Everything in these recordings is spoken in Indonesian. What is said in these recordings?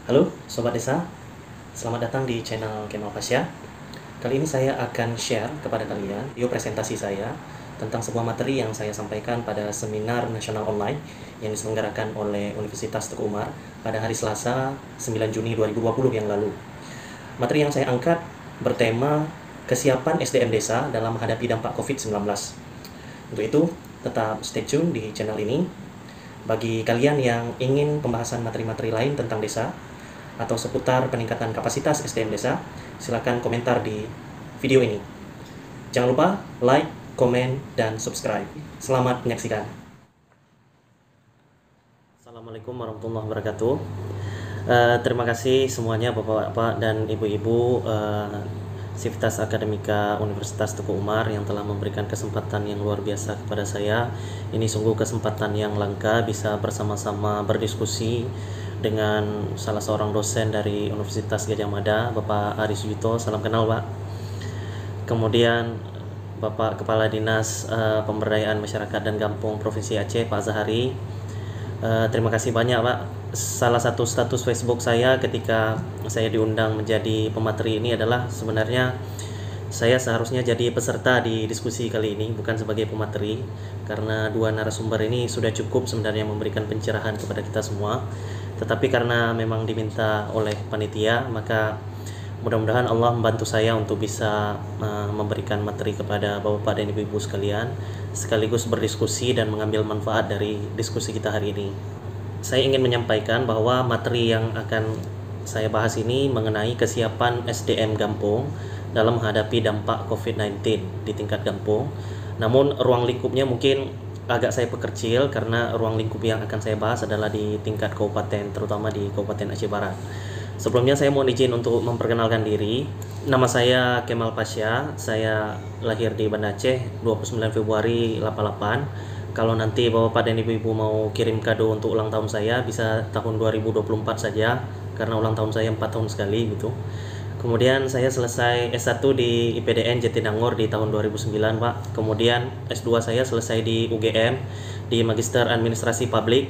Halo Sobat Desa, selamat datang di channel Kemal Pasya. Kali ini saya akan share kepada kalian video presentasi saya tentang sebuah materi yang saya sampaikan pada seminar nasional online yang diselenggarakan oleh Universitas Teguh Umar pada hari Selasa 9 Juni 2020 yang lalu. Materi yang saya angkat bertema kesiapan SDM desa dalam menghadapi dampak COVID-19. Untuk itu, tetap stay tune di channel ini. Bagi kalian yang ingin pembahasan materi-materi lain tentang desa atau seputar peningkatan kapasitas SDM desa, silakan komentar di video ini. Jangan lupa like, komen, dan subscribe. Selamat menyaksikan. Assalamualaikum warahmatullahi wabarakatuh. Terima kasih semuanya Bapak-Bapak dan Ibu-Ibu Sivitas Akademika Universitas Teguh Umar yang telah memberikan kesempatan yang luar biasa kepada saya. Ini sungguh kesempatan yang langka bisa bersama-sama berdiskusi dengan salah seorang dosen dari Universitas Gadjah Mada, Bapak Ari Sujito. Salam kenal, Pak. Kemudian Bapak Kepala Dinas Pemberdayaan Masyarakat dan Kampung Provinsi Aceh, Pak Zahari. Terima kasih banyak, Pak. Salah satu status Facebook saya ketika saya diundang menjadi pemateri ini adalah sebenarnya saya seharusnya jadi peserta di diskusi kali ini, bukan sebagai pemateri, karena dua narasumber ini sudah cukup sebenarnya memberikan pencerahan kepada kita semua. Tetapi karena memang diminta oleh panitia, maka mudah-mudahan Allah membantu saya untuk bisa memberikan materi kepada Bapak dan Ibu-Ibu sekalian, sekaligus berdiskusi dan mengambil manfaat dari diskusi kita hari ini. Saya ingin menyampaikan bahwa materi yang akan saya bahas ini mengenai kesiapan SDM Gampung dalam menghadapi dampak COVID-19 di tingkat Gampung. Namun ruang lingkupnya mungkin agak saya perkecil karena ruang lingkup yang akan saya bahas adalah di tingkat kabupaten, terutama di Kabupaten Aceh Barat. Sebelumnya saya mohon izin untuk memperkenalkan diri. Nama saya Kemal Pasya, saya lahir di Banda Aceh 29 Februari 88. Kalau nanti Bapak dan Ibu-Ibu mau kirim kado untuk ulang tahun saya, bisa tahun 2024 saja, karena ulang tahun saya 4 tahun sekali gitu. Kemudian saya selesai S1 di IPDN Jatinangor di tahun 2009, Pak. Kemudian S2 saya selesai di UGM di Magister Administrasi Publik.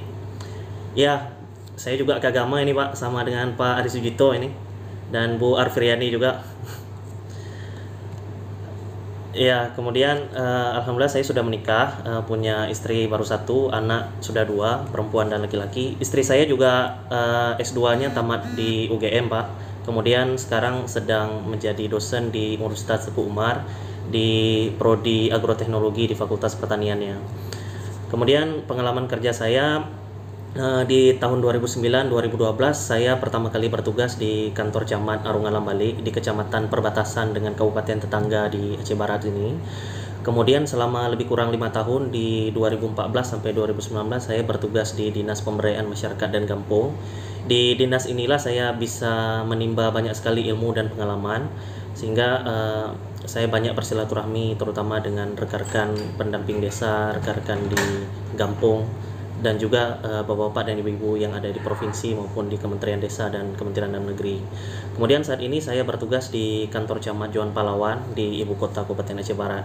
Ya, saya juga keagama ini, Pak, sama dengan Pak Ari Sujito ini dan Bu Arfriani juga. Ya, kemudian alhamdulillah saya sudah menikah, punya istri baru satu, anak sudah dua, perempuan dan laki-laki. Istri saya juga S2-nya tamat di UGM, Pak. Kemudian sekarang sedang menjadi dosen di Universitas Teguh Umar di Prodi Agroteknologi di Fakultas Pertaniannya. Kemudian pengalaman kerja saya di tahun 2009-2012 saya pertama kali bertugas di kantor camat Arungan Lambali di kecamatan perbatasan dengan kabupaten tetangga di Aceh Barat ini. Kemudian selama lebih kurang 5 tahun di 2014 sampai 2019 saya bertugas di Dinas Pemberdayaan Masyarakat dan Kampung. Di dinas inilah saya bisa menimba banyak sekali ilmu dan pengalaman sehingga saya banyak bersilaturahmi terutama dengan rekan-rekan pendamping desa, rekan-rekan di kampung, dan juga bapak-bapak dan ibu-ibu yang ada di provinsi maupun di Kementerian Desa dan Kementerian Dalam Negeri. Kemudian saat ini saya bertugas di kantor camat Johan Palawan di ibu kota Kabupaten Aceh Barat.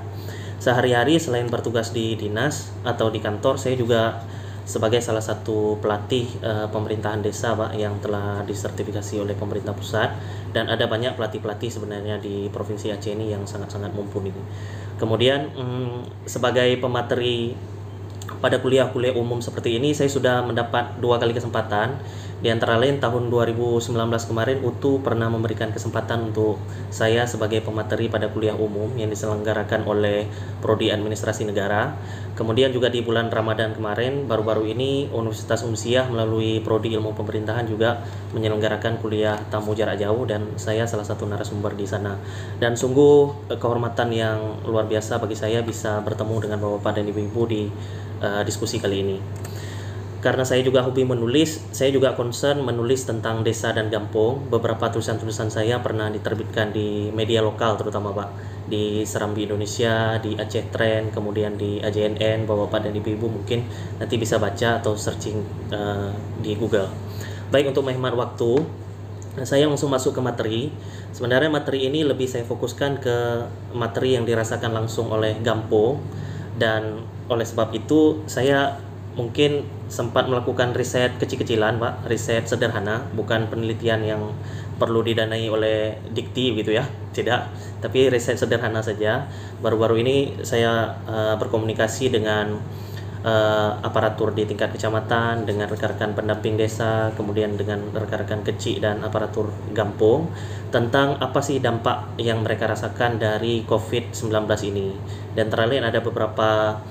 Sehari-hari selain bertugas di dinas atau di kantor, saya juga sebagai salah satu pelatih pemerintahan desa, Pak, yang telah disertifikasi oleh pemerintah pusat, dan ada banyak pelatih-pelatih sebenarnya di provinsi Aceh ini yang sangat-sangat mumpuni. Kemudian sebagai pemateri pada kuliah-kuliah umum seperti ini saya sudah mendapat 2 kali kesempatan. Di antara lain tahun 2019 kemarin UTU pernah memberikan kesempatan untuk saya sebagai pemateri pada kuliah umum yang diselenggarakan oleh Prodi Administrasi Negara. Kemudian juga di bulan Ramadan kemarin baru-baru ini Universitas Umsiah melalui Prodi Ilmu Pemerintahan juga menyelenggarakan kuliah tamu jarak jauh dan saya salah satu narasumber di sana. Dan sungguh kehormatan yang luar biasa bagi saya bisa bertemu dengan Bapak dan Ibu-ibu di diskusi kali ini. Karena saya juga hobi menulis, saya juga concern menulis tentang desa dan kampung. Beberapa tulisan-tulisan saya pernah diterbitkan di media lokal terutama, Pak, di Serambi Indonesia, di Aceh Trend, kemudian di AJNN. Bapak-bapak dan ibu-ibu mungkin nanti bisa baca atau searching di Google. Baik, untuk menghemat waktu, saya langsung masuk ke materi. Sebenarnya materi ini lebih saya fokuskan ke materi yang dirasakan langsung oleh Gampung, dan oleh sebab itu saya mungkin sempat melakukan riset kecil-kecilan, Pak, riset sederhana, bukan penelitian yang perlu didanai oleh Dikti gitu ya, tidak, tapi riset sederhana saja. Baru-baru ini saya berkomunikasi dengan aparatur di tingkat kecamatan, dengan rekan-rekan pendamping desa, kemudian dengan rekan-rekan kecil dan aparatur Gampung tentang apa sih dampak yang mereka rasakan dari COVID-19 ini. Dan terlalu ada beberapa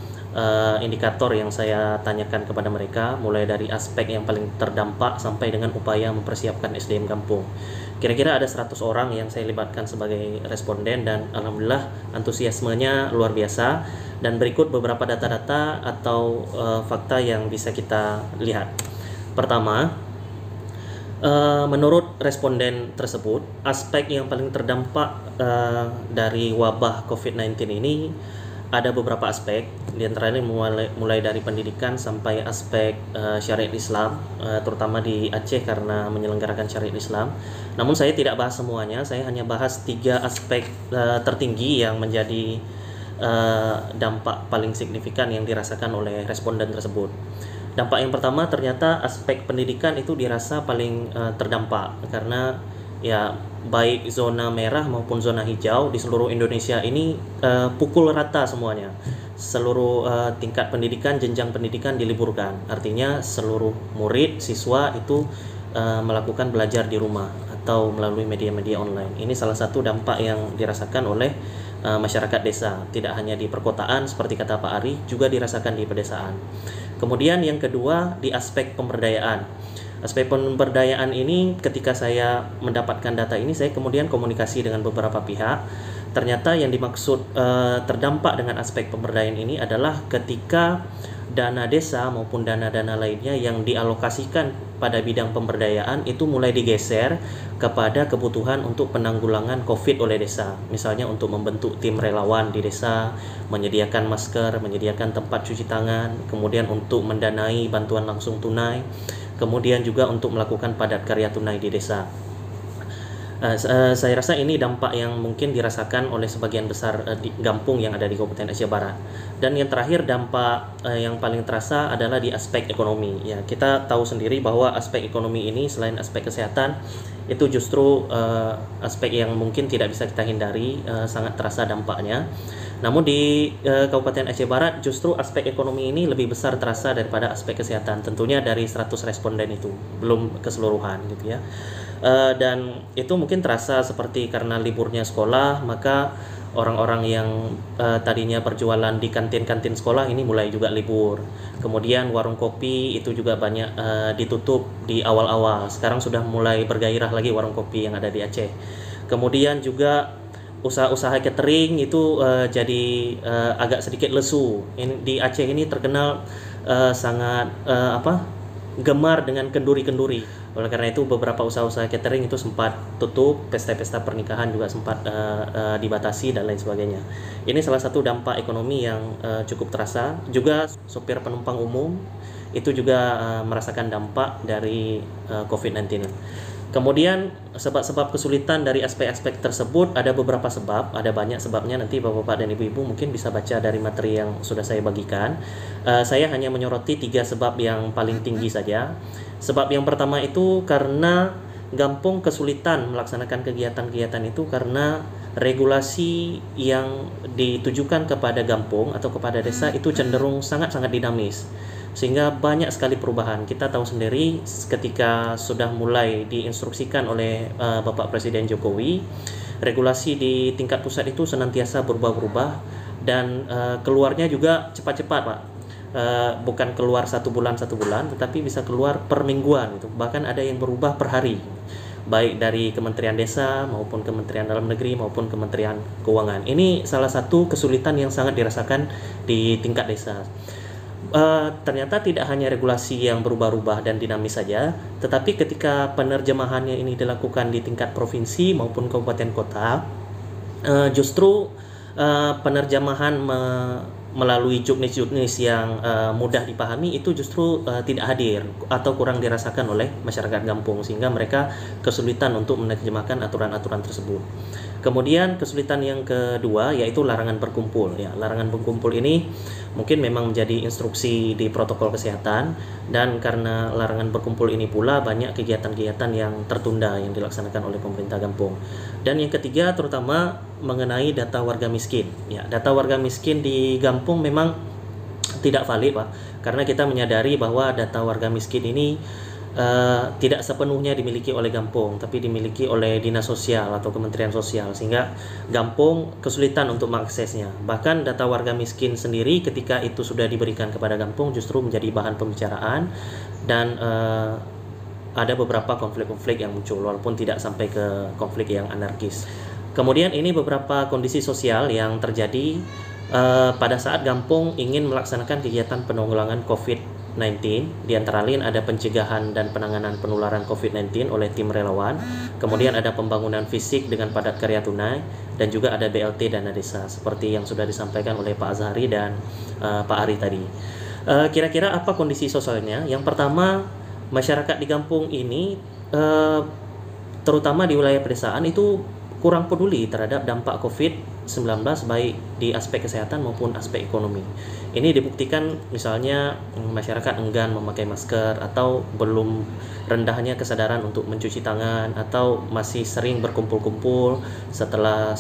indikator yang saya tanyakan kepada mereka, mulai dari aspek yang paling terdampak sampai dengan upaya mempersiapkan SDM Gampung. Kira-kira ada 100 orang yang saya libatkan sebagai responden, dan alhamdulillah antusiasmenya luar biasa. Dan berikut beberapa data-data atau fakta yang bisa kita lihat. Pertama, menurut responden tersebut, aspek yang paling terdampak dari wabah COVID-19 ini ada beberapa aspek, di antaranya mulai dari pendidikan sampai aspek syariat Islam, terutama di Aceh karena menyelenggarakan syariat Islam. Namun saya tidak bahas semuanya, saya hanya bahas 3 aspek tertinggi yang menjadi dampak paling signifikan yang dirasakan oleh responden tersebut. Dampak yang pertama, ternyata aspek pendidikan itu dirasa paling terdampak, karena ya baik zona merah maupun zona hijau di seluruh Indonesia ini pukul rata semuanya. Seluruh tingkat pendidikan, jenjang pendidikan diliburkan. Artinya seluruh murid, siswa itu melakukan belajar di rumah atau melalui media-media online. Ini salah satu dampak yang dirasakan oleh masyarakat desa, tidak hanya di perkotaan seperti kata Pak Ari, juga dirasakan di pedesaan. Kemudian yang kedua, di aspek pemberdayaan. Aspek pemberdayaan ini, ketika saya mendapatkan data ini, saya kemudian komunikasi dengan beberapa pihak. Ternyata yang dimaksud terdampak dengan aspek pemberdayaan ini adalah ketika dana desa maupun dana-dana lainnya yang dialokasikan pada bidang pemberdayaan itu mulai digeser kepada kebutuhan untuk penanggulangan COVID oleh desa. Misalnya untuk membentuk tim relawan di desa, menyediakan masker, menyediakan tempat cuci tangan, kemudian untuk mendanai bantuan langsung tunai, kemudian juga untuk melakukan padat karya tunai di desa. Saya rasa ini dampak yang mungkin dirasakan oleh sebagian besar di Gampung yang ada di Kabupaten Aceh Barat. Dan yang terakhir, dampak yang paling terasa adalah di aspek ekonomi. Ya, kita tahu sendiri bahwa aspek ekonomi ini selain aspek kesehatan, itu justru aspek yang mungkin tidak bisa kita hindari, sangat terasa dampaknya. Namun di Kabupaten Aceh Barat justru aspek ekonomi ini lebih besar terasa daripada aspek kesehatan. Tentunya dari 100 responden itu, belum keseluruhan gitu ya. Dan itu mungkin terasa seperti karena liburnya sekolah, maka orang-orang yang tadinya berjualan di kantin-kantin sekolah ini mulai juga libur. Kemudian warung kopi itu juga banyak ditutup di awal-awal. Sekarang sudah mulai bergairah lagi warung kopi yang ada di Aceh. Kemudian juga usaha-usaha catering itu jadi agak sedikit lesu. Di Aceh ini terkenal sangat gemar dengan kenduri-kenduri. Oleh karena itu beberapa usaha-usaha catering itu sempat tutup, pesta-pesta pernikahan juga sempat dibatasi dan lain sebagainya. Ini salah satu dampak ekonomi yang cukup terasa. Juga sopir penumpang umum itu juga merasakan dampak dari COVID-19. Kemudian sebab-sebab kesulitan dari aspek-aspek tersebut ada beberapa sebab, ada banyak sebabnya, nanti Bapak-Bapak dan Ibu-Ibu mungkin bisa baca dari materi yang sudah saya bagikan. Saya hanya menyoroti 3 sebab yang paling tinggi saja. Sebab yang pertama itu karena Gampung kesulitan melaksanakan kegiatan-kegiatan itu karena regulasi yang ditujukan kepada Gampung atau kepada desa itu cenderung sangat-sangat dinamis, sehingga banyak sekali perubahan. Kita tahu sendiri ketika sudah mulai diinstruksikan oleh Bapak Presiden Jokowi, regulasi di tingkat pusat itu senantiasa berubah-ubah dan keluarnya juga cepat-cepat, Pak. Bukan keluar satu bulan, tetapi bisa keluar per mingguan gitu. Bahkan ada yang berubah per hari, baik dari Kementerian Desa maupun Kementerian Dalam Negeri maupun Kementerian Keuangan. Ini salah satu kesulitan yang sangat dirasakan di tingkat desa. Ternyata tidak hanya regulasi yang berubah-ubah dan dinamis saja, tetapi ketika penerjemahannya ini dilakukan di tingkat provinsi maupun kabupaten kota, justru penerjemahan melalui juknis-juknis yang mudah dipahami itu justru tidak hadir atau kurang dirasakan oleh masyarakat Gampung, sehingga mereka kesulitan untuk menerjemahkan aturan-aturan tersebut. Kemudian kesulitan yang kedua yaitu larangan berkumpul. Ya, larangan berkumpul ini mungkin memang menjadi instruksi di protokol kesehatan, dan karena larangan berkumpul ini pula banyak kegiatan-kegiatan yang tertunda yang dilaksanakan oleh pemerintah Gampung. Dan yang ketiga terutama mengenai data warga miskin. Ya, data warga miskin di Gampung memang tidak valid, Pak, karena kita menyadari bahwa data warga miskin ini tidak sepenuhnya dimiliki oleh Gampung, tapi dimiliki oleh Dinas Sosial atau Kementerian Sosial, sehingga Gampung kesulitan untuk mengaksesnya. Bahkan data warga miskin sendiri ketika itu sudah diberikan kepada Gampung justru menjadi bahan pembicaraan, dan ada beberapa konflik-konflik yang muncul walaupun tidak sampai ke konflik yang anarkis. Kemudian ini beberapa kondisi sosial yang terjadi pada saat Gampung ingin melaksanakan kegiatan penanggulangan COVID-19. Di antara lain ada pencegahan dan penanganan penularan COVID-19 oleh tim relawan, kemudian ada pembangunan fisik dengan padat karya tunai, dan juga ada BLT dana desa seperti yang sudah disampaikan oleh Pak Azhari dan Pak Ari tadi. Kira-kira apa kondisi sosialnya? Yang pertama, masyarakat di Gampung ini terutama di wilayah pedesaan itu kurang peduli terhadap dampak COVID-19 baik di aspek kesehatan maupun aspek ekonomi. Ini dibuktikan misalnya masyarakat enggan memakai masker, atau belum rendahnya kesadaran untuk mencuci tangan, atau masih sering berkumpul-kumpul setelah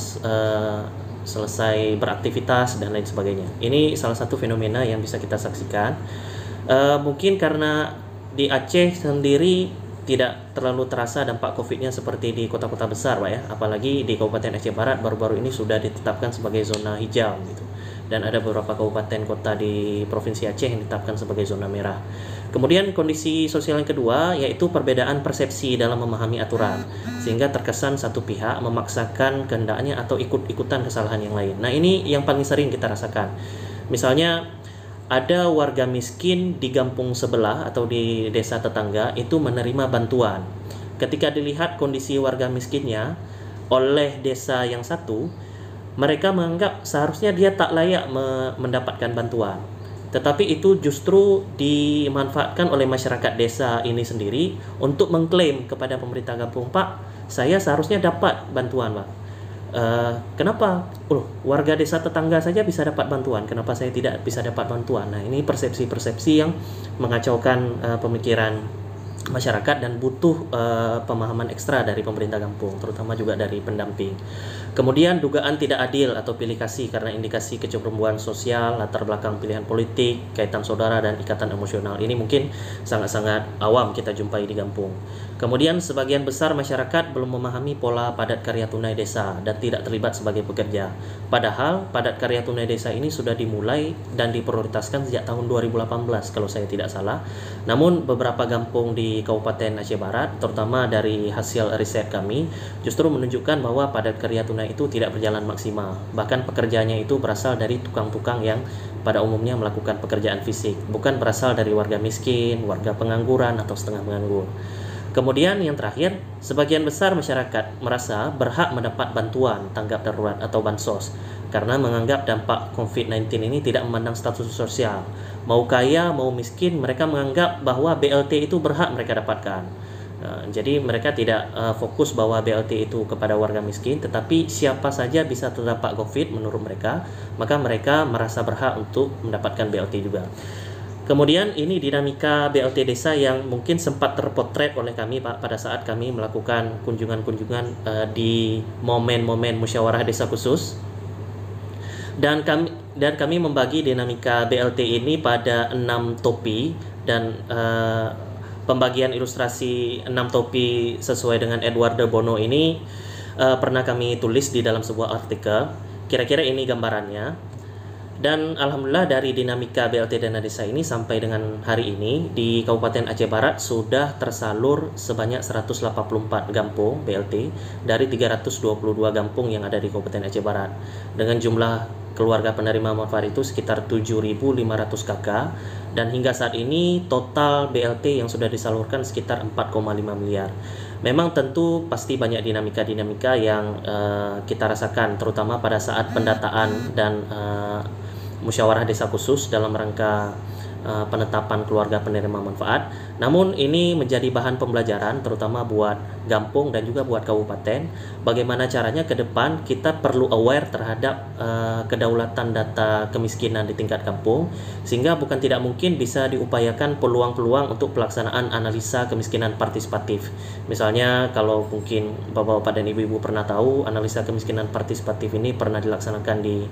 selesai beraktivitas dan lain sebagainya. Ini salah satu fenomena yang bisa kita saksikan. Mungkin karena di Aceh sendiri tidak terlalu terasa dampak COVID-nya seperti di kota-kota besar, Pak ya. Apalagi di Kabupaten Aceh Barat baru-baru ini sudah ditetapkan sebagai zona hijau gitu. Dan ada beberapa kabupaten kota di Provinsi Aceh yang ditetapkan sebagai zona merah. Kemudian kondisi sosial yang kedua yaitu perbedaan persepsi dalam memahami aturan, sehingga terkesan satu pihak memaksakan kehendaknya atau ikut-ikutan kesalahan yang lain. Nah, ini yang paling sering kita rasakan. Misalnya ada warga miskin di kampung sebelah atau di desa tetangga itu menerima bantuan. Ketika dilihat kondisi warga miskinnya oleh desa yang satu, mereka menganggap seharusnya dia tak layak mendapatkan bantuan. Tetapi itu justru dimanfaatkan oleh masyarakat desa ini sendiri untuk mengklaim kepada pemerintah kampung, "Pak, saya seharusnya dapat bantuan, Pak. Kenapa? Warga desa tetangga saja bisa dapat bantuan, kenapa saya tidak bisa dapat bantuan?" Nah, ini persepsi-persepsi yang mengacaukan pemikiran masyarakat dan butuh pemahaman ekstra dari pemerintah kampung, terutama juga dari pendamping. Kemudian dugaan tidak adil atau pilih kasih karena indikasi kecemburuan sosial, latar belakang pilihan politik, kaitan saudara, dan ikatan emosional. Ini mungkin sangat-sangat awam kita jumpai di kampung. Kemudian sebagian besar masyarakat belum memahami pola padat karya tunai desa dan tidak terlibat sebagai pekerja. Padahal padat karya tunai desa ini sudah dimulai dan diprioritaskan sejak tahun 2018 kalau saya tidak salah. Namun beberapa kampung di Kabupaten Aceh Barat, terutama dari hasil riset kami, justru menunjukkan bahwa padat karya tunai itu tidak berjalan maksimal. Bahkan pekerjaannya itu berasal dari tukang-tukang yang pada umumnya melakukan pekerjaan fisik, bukan berasal dari warga miskin, warga pengangguran, atau setengah penganggur. Kemudian yang terakhir, sebagian besar masyarakat merasa berhak mendapat bantuan tanggap darurat atau bansos karena menganggap dampak COVID-19 ini tidak memandang status sosial. Mau kaya, mau miskin, mereka menganggap bahwa BLT itu berhak mereka dapatkan. Jadi mereka tidak fokus bahwa BLT itu kepada warga miskin, tetapi siapa saja bisa terdapat COVID menurut mereka, maka mereka merasa berhak untuk mendapatkan BLT juga. Kemudian ini dinamika BLT desa yang mungkin sempat terpotret oleh kami, Pak, pada saat kami melakukan kunjungan-kunjungan di momen-momen musyawarah desa khusus. Dan kami membagi dinamika BLT ini pada 6 topi, dan pembagian ilustrasi 6 topi sesuai dengan Edward de Bono ini pernah kami tulis di dalam sebuah artikel. Kira-kira ini gambarannya. Dan alhamdulillah dari dinamika BLT dana desa ini sampai dengan hari ini di Kabupaten Aceh Barat sudah tersalur sebanyak 184 kampung BLT dari 322 kampung yang ada di Kabupaten Aceh Barat, dengan jumlah keluarga penerima manfaat itu sekitar 7.500 KK, dan hingga saat ini total BLT yang sudah disalurkan sekitar 4,5 miliar. Memang tentu pasti banyak dinamika-dinamika yang kita rasakan, terutama pada saat pendataan dan musyawarah desa khusus dalam rangka penetapan keluarga penerima manfaat. Namun ini menjadi bahan pembelajaran terutama buat Gampung dan juga buat kabupaten, bagaimana caranya ke depan kita perlu aware terhadap kedaulatan data kemiskinan di tingkat kampung, sehingga bukan tidak mungkin bisa diupayakan peluang-peluang untuk pelaksanaan analisa kemiskinan partisipatif. Misalnya kalau mungkin Bapak-bapak dan Ibu-ibu pernah tahu, analisa kemiskinan partisipatif ini pernah dilaksanakan di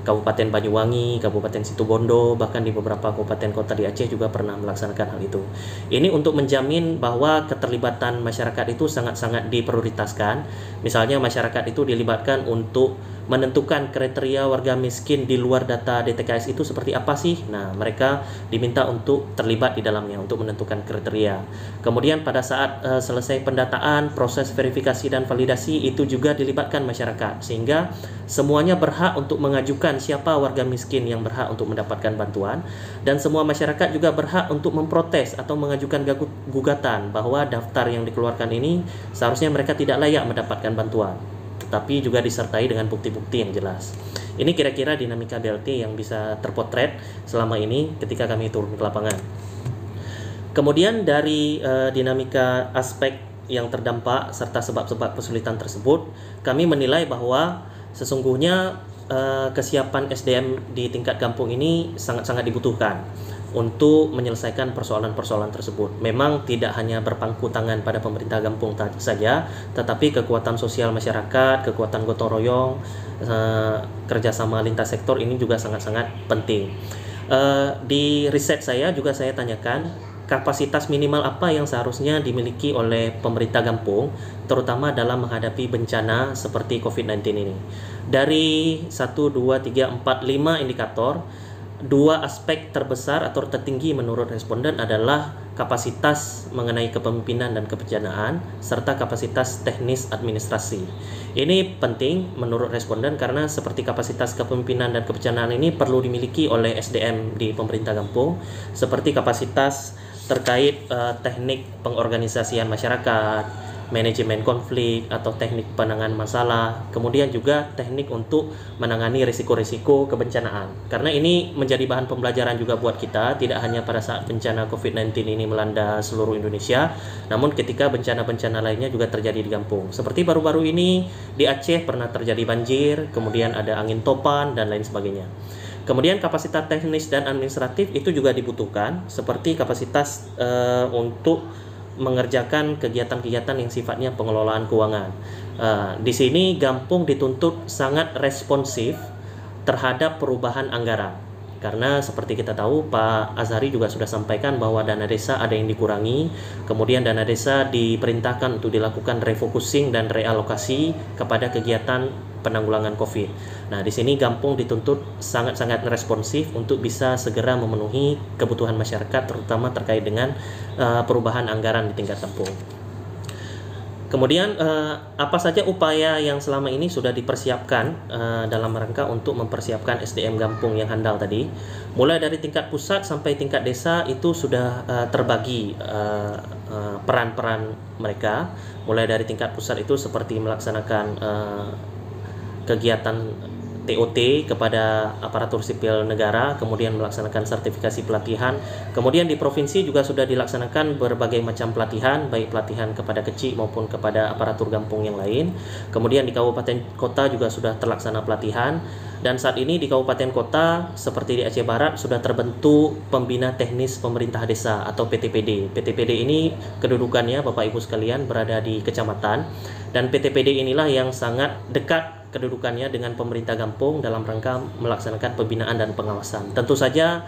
Kabupaten Banyuwangi, Kabupaten Situbondo, bahkan di beberapa kabupaten kota di Aceh juga pernah melaksanakan hal itu. Ini untuk menjamin bahwa keterlibatan masyarakat itu sangat-sangat diprioritaskan. Misalnya masyarakat itu dilibatkan untuk menentukan kriteria warga miskin di luar data DTKS itu seperti apa sih. Nah, mereka diminta untuk terlibat di dalamnya untuk menentukan kriteria. Kemudian pada saat selesai pendataan, proses verifikasi dan validasi itu juga dilibatkan masyarakat, sehingga semuanya berhak untuk mengajukan siapa warga miskin yang berhak untuk mendapatkan bantuan, dan semua masyarakat juga berhak untuk memprotes atau mengajukan gugatan bahwa daftar yang dikeluarkan ini seharusnya mereka tidak layak mendapatkan bantuan, tetapi juga disertai dengan bukti-bukti yang jelas. Ini kira-kira dinamika BLT yang bisa terpotret selama ini ketika kami turun ke lapangan. Kemudian dari dinamika aspek yang terdampak serta sebab-sebab kesulitan tersebut, kami menilai bahwa sesungguhnya kesiapan SDM di tingkat kampung ini sangat-sangat dibutuhkan untuk menyelesaikan persoalan-persoalan tersebut. Memang tidak hanya berpangku tangan pada pemerintah kampung saja, tetapi kekuatan sosial masyarakat, kekuatan gotong royong, kerjasama lintas sektor ini juga sangat-sangat penting. Di riset saya juga saya tanyakan kapasitas minimal apa yang seharusnya dimiliki oleh pemerintah kampung, terutama dalam menghadapi bencana seperti COVID-19 ini. Dari 1, 2, 3, 4, 5 indikator, 2 aspek terbesar atau tertinggi menurut responden adalah kapasitas mengenai kepemimpinan dan kebencanaan serta kapasitas teknis administrasi. Ini penting menurut responden karena seperti kapasitas kepemimpinan dan kebencanaan ini perlu dimiliki oleh SDM di pemerintah kampung, seperti kapasitas terkait teknik pengorganisasian masyarakat, manajemen konflik atau teknik penanganan masalah, kemudian juga teknik untuk menangani risiko-risiko kebencanaan. Karena ini menjadi bahan pembelajaran juga buat kita, tidak hanya pada saat bencana COVID-19 ini melanda seluruh Indonesia, namun ketika bencana-bencana lainnya juga terjadi di kampung. Seperti baru-baru ini di Aceh pernah terjadi banjir, kemudian ada angin topan dan lain sebagainya. Kemudian kapasitas teknis dan administratif itu juga dibutuhkan, seperti kapasitas untuk mengerjakan kegiatan-kegiatan yang sifatnya pengelolaan keuangan. Di sini Gampung dituntut sangat responsif terhadap perubahan anggaran. Karena seperti kita tahu, Pak Azhari juga sudah sampaikan bahwa dana desa ada yang dikurangi, kemudian dana desa diperintahkan untuk dilakukan refocusing dan realokasi kepada kegiatan penanggulangan COVID. Nah, di sini Gampung dituntut sangat-sangat responsif untuk bisa segera memenuhi kebutuhan masyarakat, terutama terkait dengan perubahan anggaran di tingkat kampung. Kemudian apa saja upaya yang selama ini sudah dipersiapkan dalam rangka untuk mempersiapkan SDM Gampung yang handal tadi. Mulai dari tingkat pusat sampai tingkat desa itu sudah terbagi peran-peran mereka. Mulai dari tingkat pusat itu seperti melaksanakan kegiatan TOT kepada aparatur sipil negara, kemudian melaksanakan sertifikasi pelatihan. Kemudian di provinsi juga sudah dilaksanakan berbagai macam pelatihan, baik pelatihan kepada kecil maupun kepada aparatur kampung yang lain. Kemudian di kabupaten kota juga sudah terlaksana pelatihan. Dan saat ini di kabupaten kota seperti di Aceh Barat sudah terbentuk Pembina Teknis Pemerintah Desa atau PTPD. PTPD ini kedudukannya Bapak Ibu sekalian berada di kecamatan, dan PTPD inilah yang sangat dekat kedudukannya dengan pemerintah kampung dalam rangka melaksanakan pembinaan dan pengawasan. Tentu saja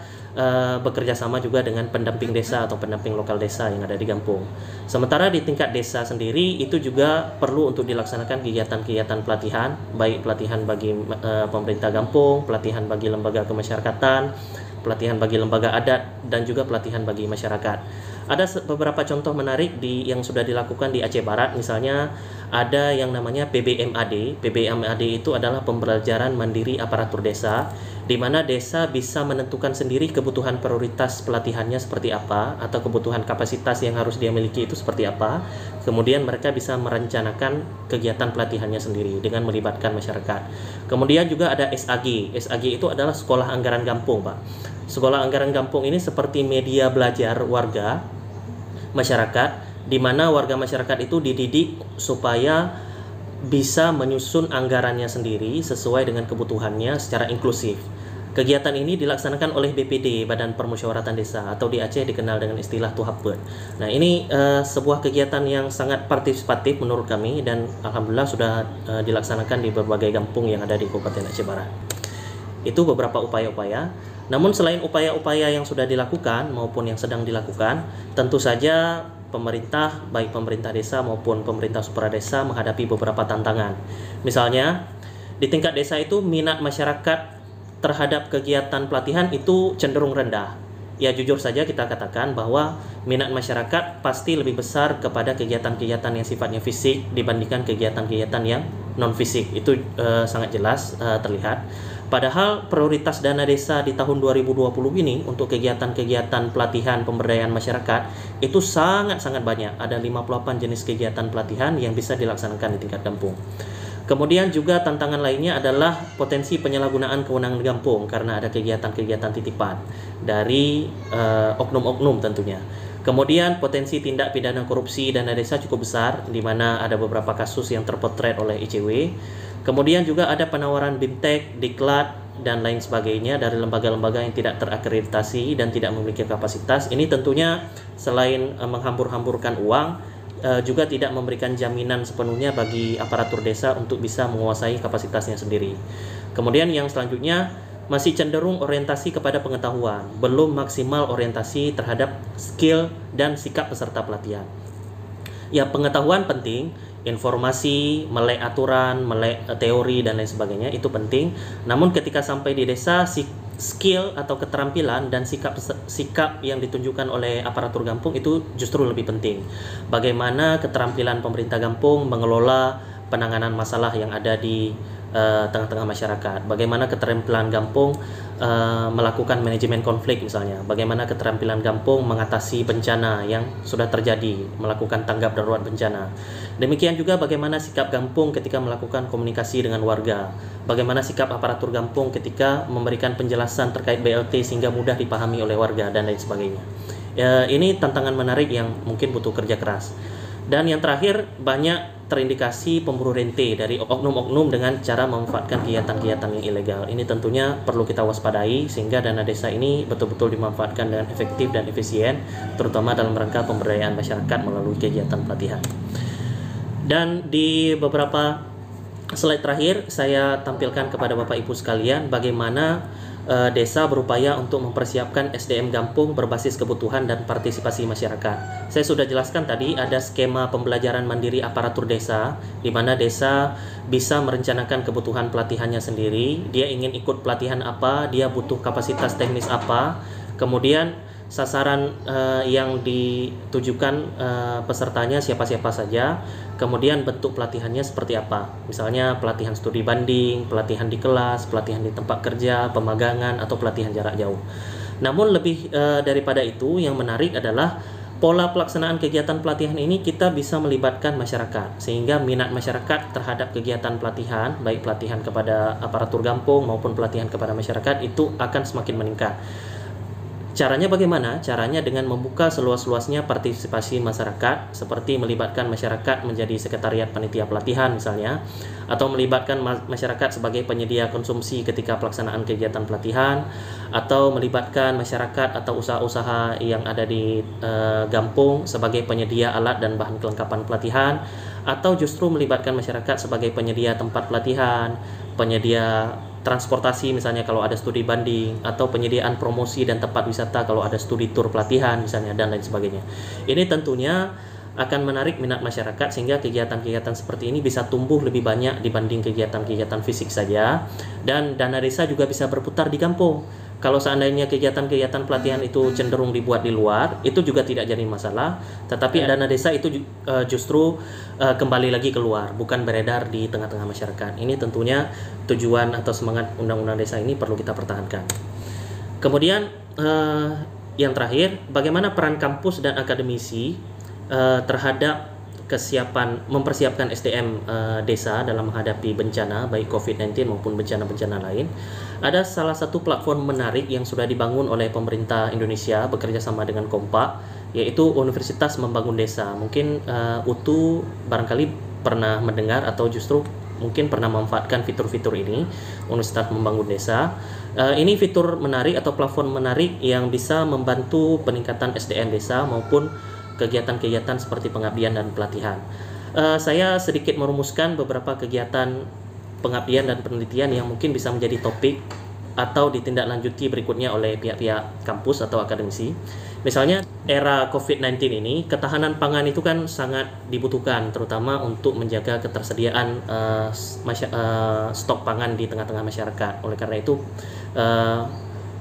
bekerja sama juga dengan pendamping desa atau pendamping lokal desa yang ada di kampung. Sementara di tingkat desa sendiri itu juga perlu untuk dilaksanakan kegiatan-kegiatan pelatihan, baik pelatihan bagi pemerintah kampung, pelatihan bagi lembaga kemasyarakatan, pelatihan bagi lembaga adat, dan juga pelatihan bagi masyarakat. Ada beberapa contoh menarik yang sudah dilakukan di Aceh Barat. Misalnya ada yang namanya PBMAD. PBMAD itu adalah pembelajaran mandiri aparatur desa, di mana desa bisa menentukan sendiri kebutuhan prioritas pelatihannya seperti apa, atau kebutuhan kapasitas yang harus dia miliki itu seperti apa. Kemudian mereka bisa merencanakan kegiatan pelatihannya sendiri dengan melibatkan masyarakat. Kemudian juga ada SAG. SAG itu adalah Sekolah Anggaran Kampung, Pak. Sekolah Anggaran Kampung ini seperti media belajar warga masyarakat, di mana warga masyarakat itu dididik supaya bisa menyusun anggarannya sendiri sesuai dengan kebutuhannya secara inklusif. Kegiatan ini dilaksanakan oleh BPD, Badan Permusyawaratan Desa, atau di Aceh dikenal dengan istilah Tuhapet. Nah, ini sebuah kegiatan yang sangat partisipatif menurut kami, dan alhamdulillah sudah dilaksanakan di berbagai kampung yang ada di Kabupaten Aceh Barat. Itu beberapa upaya-upaya. Namun selain upaya-upaya yang sudah dilakukan maupun yang sedang dilakukan, tentu saja pemerintah, baik pemerintah desa maupun pemerintah supradesa menghadapi beberapa tantangan. Misalnya, di tingkat desa itu minat masyarakat terhadap kegiatan pelatihan itu cenderung rendah. Ya, jujur saja kita katakan bahwa minat masyarakat pasti lebih besar kepada kegiatan-kegiatan yang sifatnya fisik dibandingkan kegiatan-kegiatan yang non-fisik. Itu sangat jelas terlihat. Padahal prioritas dana desa di tahun 2020 ini untuk kegiatan-kegiatan pelatihan pemberdayaan masyarakat itu sangat-sangat banyak. Ada 58 jenis kegiatan pelatihan yang bisa dilaksanakan di tingkat kampung. Kemudian juga tantangan lainnya adalah potensi penyalahgunaan kewenangan kampung karena ada kegiatan-kegiatan titipan dari oknum-oknum tentunya. Kemudian potensi tindak pidana korupsi dana desa cukup besar, di mana ada beberapa kasus yang terpotret oleh ICW. Kemudian juga ada penawaran BIMTEK, Diklat, dan lain sebagainya dari lembaga-lembaga yang tidak terakreditasi dan tidak memiliki kapasitas. Ini tentunya selain menghambur-hamburkan uang, juga tidak memberikan jaminan sepenuhnya bagi aparatur desa untuk bisa menguasai kapasitasnya sendiri. Kemudian yang selanjutnya masih cenderung orientasi kepada pengetahuan, belum maksimal orientasi terhadap skill dan sikap peserta pelatihan. Ya, pengetahuan penting, informasi, melek aturan, melek teori dan lain sebagainya itu penting. Namun ketika sampai di desa, skill atau keterampilan dan sikap yang ditunjukkan oleh aparatur kampung itu justru lebih penting. Bagaimana keterampilan pemerintah kampung mengelola penanganan masalah yang ada di tengah-tengah masyarakat, bagaimana keterampilan kampung melakukan manajemen konflik misalnya, bagaimana keterampilan kampung mengatasi bencana yang sudah terjadi, melakukan tanggap darurat bencana. Demikian juga bagaimana sikap kampung ketika melakukan komunikasi dengan warga, bagaimana sikap aparatur kampung ketika memberikan penjelasan terkait BLT sehingga mudah dipahami oleh warga dan lain sebagainya. Ini tantangan menarik yang mungkin butuh kerja keras. Dan yang terakhir, banyak terindikasi pemburu rente dari oknum-oknum dengan cara memanfaatkan kegiatan-kegiatan yang ilegal. Ini tentunya perlu kita waspadai sehingga dana desa ini betul-betul dimanfaatkan dengan efektif dan efisien, terutama dalam rangka pemberdayaan masyarakat melalui kegiatan pelatihan. Dan di beberapa slide terakhir saya tampilkan kepada Bapak Ibu sekalian bagaimana desa berupaya untuk mempersiapkan SDM kampung berbasis kebutuhan dan partisipasi masyarakat. Saya sudah jelaskan tadi ada skema pembelajaran mandiri aparatur desa, di mana desa bisa merencanakan kebutuhan pelatihannya sendiri. Dia ingin ikut pelatihan apa, dia butuh kapasitas teknis apa, kemudian sasaran yang ditujukan pesertanya siapa-siapa saja, kemudian bentuk pelatihannya seperti apa, misalnya pelatihan studi banding, pelatihan di kelas, pelatihan di tempat kerja, pemagangan, atau pelatihan jarak jauh. Namun lebih daripada itu, yang menarik adalah pola pelaksanaan kegiatan pelatihan ini kita bisa melibatkan masyarakat, sehingga minat masyarakat terhadap kegiatan pelatihan, baik pelatihan kepada aparatur kampung maupun pelatihan kepada masyarakat, itu akan semakin meningkat. Caranya bagaimana? Caranya dengan membuka seluas-luasnya partisipasi masyarakat, seperti melibatkan masyarakat menjadi sekretariat panitia pelatihan misalnya, atau melibatkan masyarakat sebagai penyedia konsumsi ketika pelaksanaan kegiatan pelatihan, atau melibatkan masyarakat atau usaha-usaha yang ada di kampung sebagai penyedia alat dan bahan kelengkapan pelatihan, atau justru melibatkan masyarakat sebagai penyedia tempat pelatihan, penyedia transportasi misalnya kalau ada studi banding, atau penyediaan promosi dan tempat wisata kalau ada studi tur pelatihan misalnya, dan lain sebagainya. Ini tentunya akan menarik minat masyarakat sehingga kegiatan-kegiatan seperti ini bisa tumbuh lebih banyak dibanding kegiatan-kegiatan fisik saja, dan dana desa juga bisa berputar di kampung. Kalau seandainya kegiatan-kegiatan pelatihan itu cenderung dibuat di luar, itu juga tidak jadi masalah, tetapi dana desa itu justru kembali lagi keluar, bukan beredar di tengah-tengah masyarakat. Ini tentunya tujuan atau semangat Undang-Undang Desa ini perlu kita pertahankan. Kemudian yang terakhir, bagaimana peran kampus dan akademisi terhadap mempersiapkan SDM desa dalam menghadapi bencana baik COVID-19 maupun bencana-bencana lain, ada salah satu platform menarik yang sudah dibangun oleh pemerintah Indonesia bekerja sama dengan Kompak, yaitu Universitas Membangun Desa. Mungkin Utu barangkali pernah mendengar atau justru mungkin pernah memanfaatkan fitur-fitur ini, Universitas Membangun Desa. Ini fitur menarik atau platform menarik yang bisa membantu peningkatan SDM desa maupun kegiatan-kegiatan seperti pengabdian dan pelatihan. Saya sedikit merumuskan beberapa kegiatan pengabdian dan penelitian yang mungkin bisa menjadi topik atau ditindaklanjuti berikutnya oleh pihak-pihak kampus atau akademisi. Misalnya era COVID-19 ini, ketahanan pangan itu kan sangat dibutuhkan, terutama untuk menjaga ketersediaan stok pangan di tengah-tengah masyarakat. Oleh karena itu,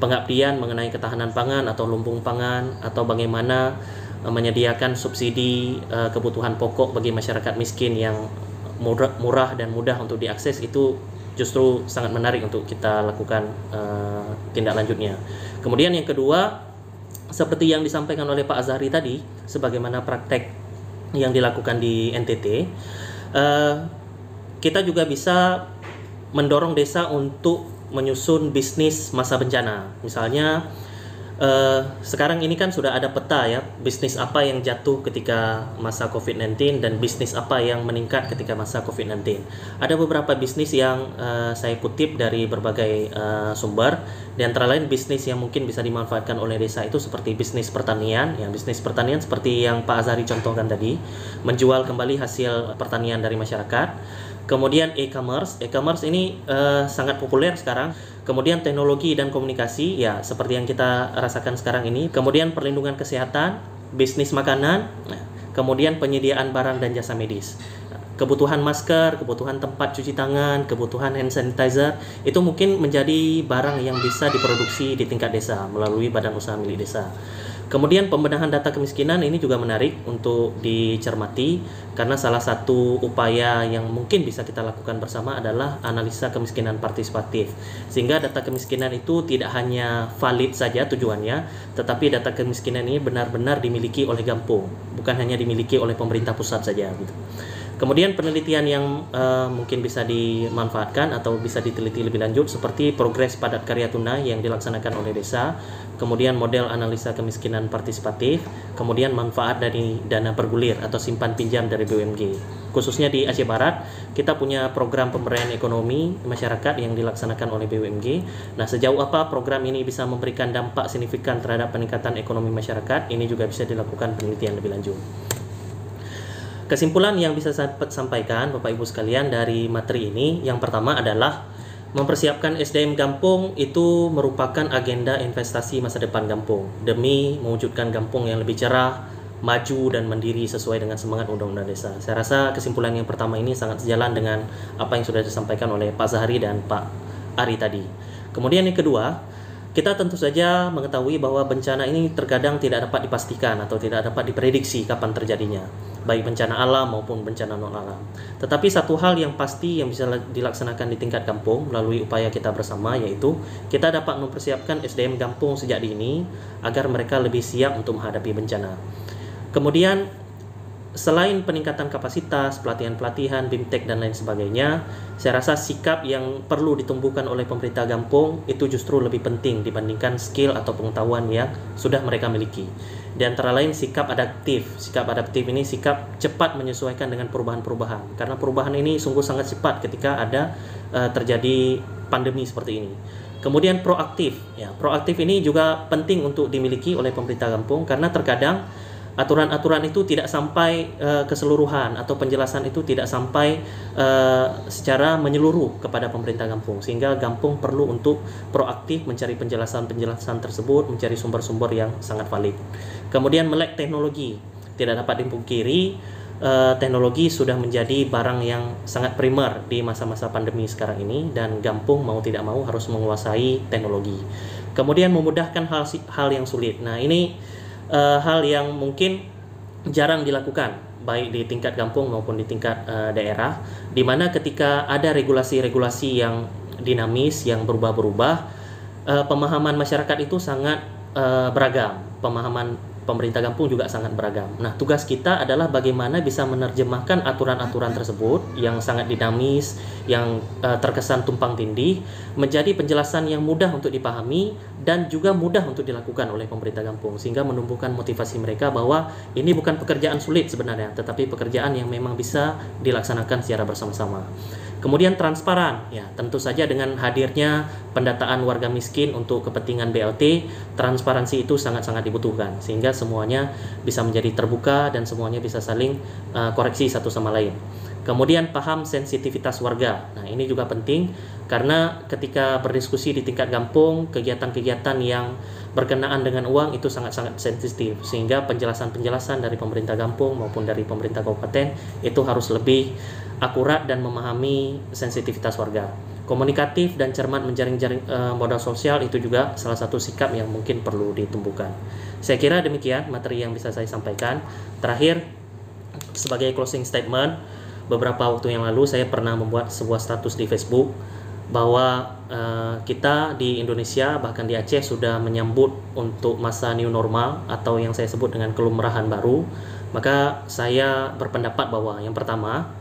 pengabdian mengenai ketahanan pangan atau lumbung pangan atau bagaimana menyediakan subsidi kebutuhan pokok bagi masyarakat miskin yang murah dan mudah untuk diakses, itu justru sangat menarik untuk kita lakukan tindak lanjutnya. Kemudian yang kedua, seperti yang disampaikan oleh Pak Azhari tadi, sebagaimana praktek yang dilakukan di NTT, kita juga bisa mendorong desa untuk menyusun bisnis masa bencana. Misalnya sekarang ini kan sudah ada peta ya, bisnis apa yang jatuh ketika masa COVID-19 dan bisnis apa yang meningkat ketika masa COVID-19. Ada beberapa bisnis yang saya kutip dari berbagai sumber, di antara lain bisnis yang mungkin bisa dimanfaatkan oleh desa itu seperti bisnis pertanian. Ya, bisnis pertanian seperti yang Pak Azhari contohkan tadi, menjual kembali hasil pertanian dari masyarakat. Kemudian e-commerce ini sangat populer sekarang. Kemudian teknologi dan komunikasi, ya seperti yang kita rasakan sekarang ini. Kemudian perlindungan kesehatan, bisnis makanan, kemudian penyediaan barang dan jasa medis. Kebutuhan masker, kebutuhan tempat cuci tangan, kebutuhan hand sanitizer, itu mungkin menjadi barang yang bisa diproduksi di tingkat desa melalui badan usaha milik desa. Kemudian pembenahan data kemiskinan ini juga menarik untuk dicermati, karena salah satu upaya yang mungkin bisa kita lakukan bersama adalah analisa kemiskinan partisipatif. Sehingga data kemiskinan itu tidak hanya valid saja tujuannya, tetapi data kemiskinan ini benar-benar dimiliki oleh Gampung, bukan hanya dimiliki oleh pemerintah pusat saja gitu. Kemudian penelitian yang mungkin bisa dimanfaatkan atau bisa diteliti lebih lanjut seperti progres padat karya tunai yang dilaksanakan oleh desa, kemudian model analisa kemiskinan partisipatif, kemudian manfaat dari dana bergulir atau simpan pinjam dari BUMG. Khususnya di Aceh Barat, kita punya program pemberdayaan ekonomi masyarakat yang dilaksanakan oleh BUMG. Nah, sejauh apa program ini bisa memberikan dampak signifikan terhadap peningkatan ekonomi masyarakat, ini juga bisa dilakukan penelitian lebih lanjut. Kesimpulan yang bisa saya sampaikan Bapak Ibu sekalian dari materi ini, yang pertama adalah mempersiapkan SDM Gampung itu merupakan agenda investasi masa depan Gampung demi mewujudkan Gampung yang lebih cerah, maju dan mandiri sesuai dengan semangat Undang-Undang Desa. Saya rasa kesimpulan yang pertama ini sangat sejalan dengan apa yang sudah disampaikan oleh Pak Zahari dan Pak Ari tadi. Kemudian yang kedua, kita tentu saja mengetahui bahwa bencana ini terkadang tidak dapat dipastikan atau tidak dapat diprediksi kapan terjadinya, baik bencana alam maupun bencana non-alam. Tetapi satu hal yang pasti yang bisa dilaksanakan di tingkat kampung melalui upaya kita bersama, yaitu kita dapat mempersiapkan SDM kampung sejak dini agar mereka lebih siap untuk menghadapi bencana. Kemudian selain peningkatan kapasitas, pelatihan-pelatihan, BIMTEK dan lain sebagainya, saya rasa sikap yang perlu ditumbuhkan oleh pemerintah Gampung itu justru lebih penting dibandingkan skill atau pengetahuan yang sudah mereka miliki. Di antara lain sikap adaptif. Sikap adaptif ini sikap cepat menyesuaikan dengan perubahan-perubahan. Karena perubahan ini sungguh sangat cepat ketika ada terjadi pandemi seperti ini. Kemudian proaktif. Ya, proaktif ini juga penting untuk dimiliki oleh pemerintah Gampung karena terkadang aturan-aturan itu tidak sampai keseluruhan atau penjelasan itu tidak sampai secara menyeluruh kepada pemerintah Gampung, sehingga Gampung perlu untuk proaktif mencari penjelasan-penjelasan tersebut, mencari sumber-sumber yang sangat valid. Kemudian melek teknologi, tidak dapat dipungkiri teknologi sudah menjadi barang yang sangat primer di masa-masa pandemi sekarang ini, dan Gampung mau tidak mau harus menguasai teknologi. Kemudian memudahkan hal yang sulit. Nah, ini hal yang mungkin jarang dilakukan baik di tingkat kampung maupun di tingkat daerah, di mana ketika ada regulasi-regulasi yang dinamis, yang berubah-berubah, pemahaman masyarakat itu sangat beragam. Pemahaman pemerintah kampung juga sangat beragam. Nah, tugas kita adalah bagaimana bisa menerjemahkan aturan-aturan tersebut yang sangat dinamis, yang terkesan tumpang tindih, menjadi penjelasan yang mudah untuk dipahami dan juga mudah untuk dilakukan oleh pemerintah kampung, sehingga menumbuhkan motivasi mereka bahwa ini bukan pekerjaan sulit sebenarnya, tetapi pekerjaan yang memang bisa dilaksanakan secara bersama-sama. Kemudian transparan, ya tentu saja dengan hadirnya pendataan warga miskin untuk kepentingan BLT, transparansi itu sangat-sangat dibutuhkan sehingga semuanya bisa menjadi terbuka dan semuanya bisa saling koreksi satu sama lain. Kemudian paham sensitivitas warga. Nah, ini juga penting karena ketika berdiskusi di tingkat kampung, kegiatan-kegiatan yang berkenaan dengan uang itu sangat-sangat sensitif sehingga penjelasan-penjelasan dari pemerintah kampung maupun dari pemerintah kabupaten itu harus lebih akurat dan memahami sensitivitas warga. Komunikatif dan cermat menjaring modal sosial itu juga salah satu sikap yang mungkin perlu ditumbuhkan. Saya kira demikian materi yang bisa saya sampaikan. Terakhir, sebagai closing statement, beberapa waktu yang lalu saya pernah membuat sebuah status di Facebook bahwa kita di Indonesia bahkan di Aceh sudah menyambut untuk masa new normal atau yang saya sebut dengan kelumrahan baru. Maka saya berpendapat bahwa yang pertama,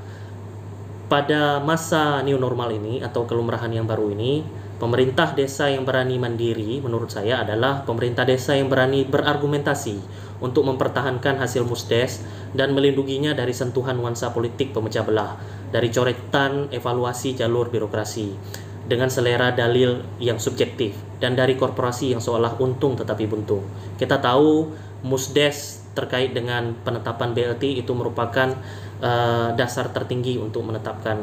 pada masa new normal ini atau kelumrahan yang baru ini, pemerintah desa yang berani mandiri menurut saya adalah pemerintah desa yang berani berargumentasi untuk mempertahankan hasil musdes dan melindunginya dari sentuhan nuansa politik pemecah belah, dari coretan evaluasi jalur birokrasi dengan selera dalil yang subjektif, dan dari korporasi yang seolah untung tetapi buntung. Kita tahu musdes terkait dengan penetapan BLT itu merupakan dasar tertinggi untuk menetapkan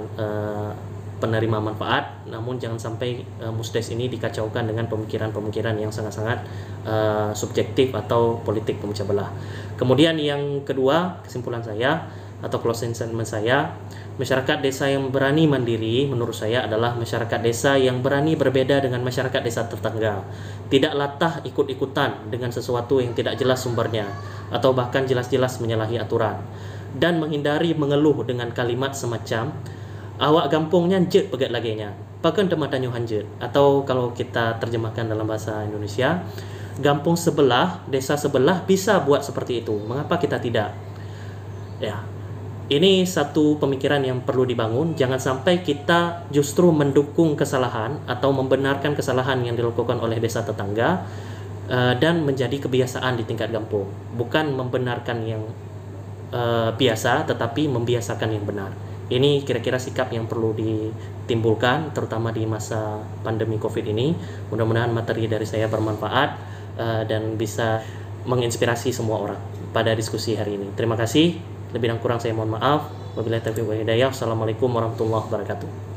penerima manfaat, namun jangan sampai musdes ini dikacaukan dengan pemikiran-pemikiran yang sangat-sangat subjektif atau politik pemecah belah. Kemudian yang kedua, kesimpulan saya atau closing statement saya, masyarakat desa yang berani mandiri menurut saya adalah masyarakat desa yang berani berbeda dengan masyarakat desa tetangga, tidak latah ikut-ikutan dengan sesuatu yang tidak jelas sumbernya atau bahkan jelas-jelas menyalahi aturan, dan menghindari mengeluh dengan kalimat semacam awak gampungnya jet pegat lagenya pakan tematanya hanjet, atau kalau kita terjemahkan dalam bahasa Indonesia, gampung sebelah, desa sebelah bisa buat seperti itu, mengapa kita tidak? Ya, ini satu pemikiran yang perlu dibangun. Jangan sampai kita justru mendukung kesalahan atau membenarkan kesalahan yang dilakukan oleh desa tetangga dan menjadi kebiasaan di tingkat kampung, bukan membenarkan yang biasa tetapi membiasakan yang benar. Ini kira-kira sikap yang perlu ditimbulkan terutama di masa pandemi Covid ini. Mudah-mudahan materi dari saya bermanfaat dan bisa menginspirasi semua orang pada diskusi hari ini. Terima kasih. Lebih dan kurang saya mohon maaf. Wabillahi taufiq wal hidayah. Assalamualaikum warahmatullahi wabarakatuh.